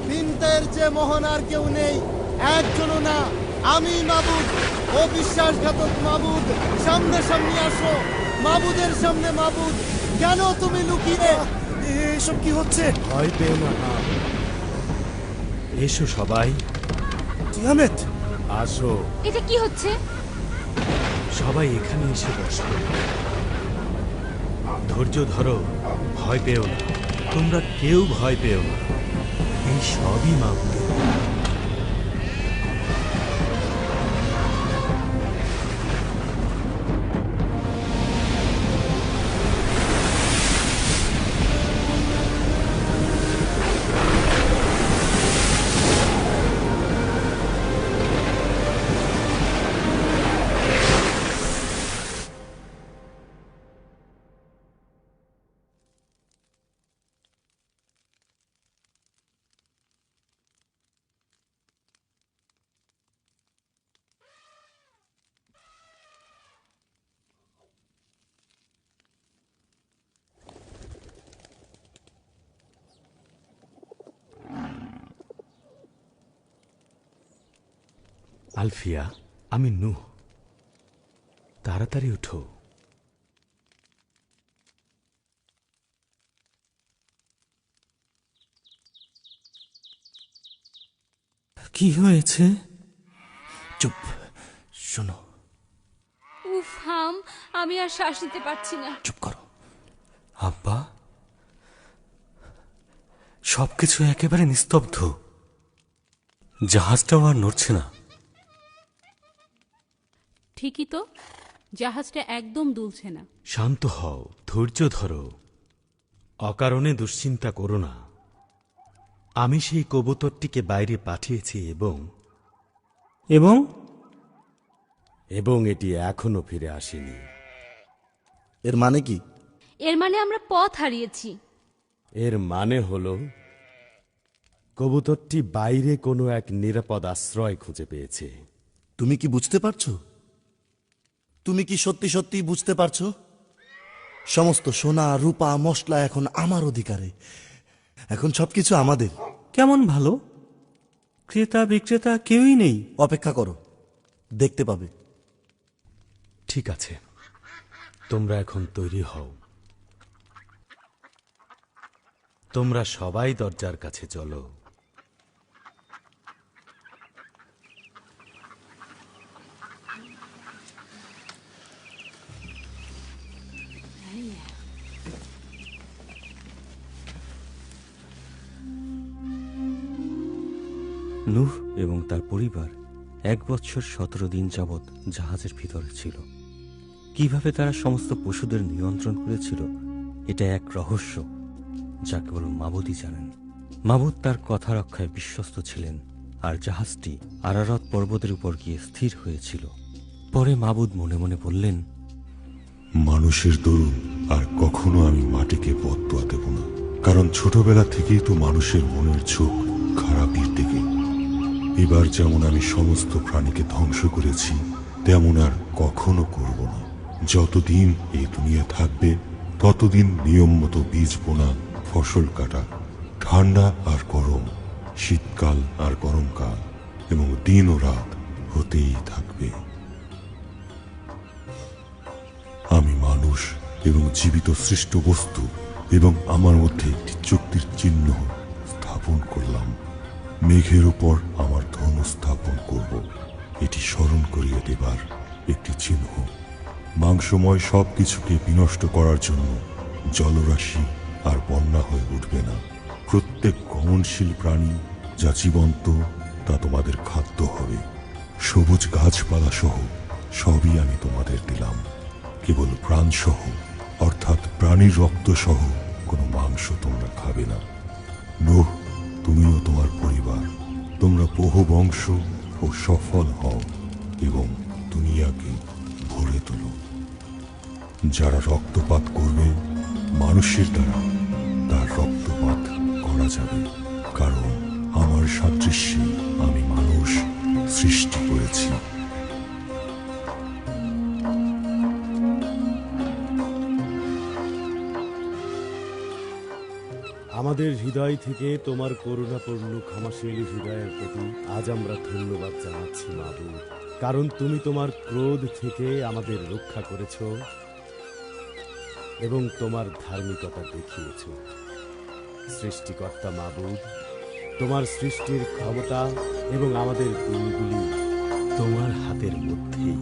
বিনতের চেয়ে মহান আর কেউ নেই, একজনও না। আমি মাবুদ, ও বিশ্বাসঘাতক মাবুদ, সামনে সামনে আসো। মাবুদের সামনে মাবুদ, কেন তুমি লুকিয়ে? এসব কি হচ্ছে? ভয় পেও না হাম। এসো সবাই। টিয়ামেট, আসো। এটা কি হচ্ছে? সবাই এখানে এসে বসো। ধৈর্য ধরো, ভয় পেও না। তোমরা কেউ ভয় পেও না। এই সবই মাবুদের। আলফিয়া, আমি নূহ। তাড়াতাড়ি উঠো। কি হয়েছে? চুপ, শোনো। উফ হাম, আমি আর শ্বাস নিতে পারছি না। চুপ করো। আব্বা, সবকিছু একেবারে নিস্তব্ধ। জাহাজটাও আর নড়ছে না। ঠিকই তো, জাহাজটা একদম দুলছে না। শান্ত হও, ধৈর্য ধরো, অকারণে দুশ্চিন্তা করো না। আমি সেই কবুতরটিকে বাইরে পাঠিয়েছি এবং এবং এটি এখনো ফিরে আসেনি। এর মানে কি? এর মানে আমরা পথ হারিয়েছি। এর মানে হল কবুতরটি বাইরে কোনো এক নিরাপদ আশ্রয় খুঁজে পেয়েছে। তুমি কি বুঝতে পারছো? তুমি কি সত্যি সত্যি বুঝতে পারছো? সমস্ত সোনা, রূপা, মশলা এখন আমার অধিকারে। এখন সবকিছু আমাদের। কেমন ভালো? ক্রেতা বিক্রেতা কেউই নেই। অপেক্ষা করো, দেখতে পাবে। ঠিক আছে, তোমরা এখন তৈরি হও। তোমরা সবাই দরজার কাছে চলো। নূহ এবং তার পরিবার 1 বৎসর 17 দিন যাবৎ জাহাজের ভিতরে ছিল। কিভাবে তারা সমস্ত পশুদের নিয়ন্ত্রণ করেছিল, এটা এক রহস্য যা কেবল মাবুদই জানেন। মাবুদ তার কথা রক্ষায় বিশ্বস্ত ছিলেন, আর জাহাজটি আরারত পর্বতের উপর গিয়ে স্থির হয়েছিল। পরে মাবুদ মনে মনে বললেন, মানুষের দরুন আর কখনো আমি মাটিকে বদদোয়া দেব না, কারণ ছোটবেলা থেকেই তো মানুষের মনের ঝোঁক খারাপের দিকে। এবার যেমন আমি সমস্ত প্রাণীকে ধ্বংস করেছি, তেমন আর কখনো করব না। যতদিন এই দুনিয়া থাকবে ততদিন নিয়ম মতো বীজ বোনা, ফসল কাটা, ঠান্ডা আর গরম, শীতকাল আর গরমকাল, এবং দিন ও রাত হতেই থাকবে। আমি মানুষ এবং জীবিত সৃষ্ট বস্তু এবং আমার মধ্যে একটি চুক্তির চিহ্ন স্থাপন করলাম। মেঘের উপর আমার ধনু স্থাপন করব, এটি স্মরণ করিয়ে দেবার একটি চিহ্ন। মাংসময় সব কিছুকে বিনষ্ট করার জন্য জলরাশি আর বন্যা হয়ে উঠবে না। প্রত্যেক গমনশীল প্রাণী যা জীবন্ত তা তোমাদের খাদ্য হবে। সবুজ গাছপালা সহ সবই আমি তোমাদের দিলাম। কেবল প্রাণ সহ, অর্থাৎ প্রাণীর রক্ত সহ কোনো মাংস তোমরা খাবে না। নূহ, তুমিও তোমার পরিবার, তোমরা বহু বংশ ও সফল হও এবং দুনিয়াকে ভরে তোলো। যারা রক্তপাত করবে, মানুষের দ্বারা তার রক্তপাত করা যাবে, কারণ আমার সাদৃশ্যে আমি মানুষ সৃষ্টি করেছি। আমাদের হৃদয় থেকে তোমার করুণাপূর্ণ ক্ষমাশীল হৃদয়ের প্রতি আজ আমরা ধন্যবাদ জানাচ্ছি মাবুদ, কারণ তুমি তোমার ক্রোধ থেকে আমাদের রক্ষা করেছ এবং তোমার ধার্মিকতা দেখিয়েছ। সৃষ্টিকর্তা মাবুদ, তোমার সৃষ্টির ক্ষমতা এবং আমাদের গুণগুলি তোমার হাতের মধ্যেই।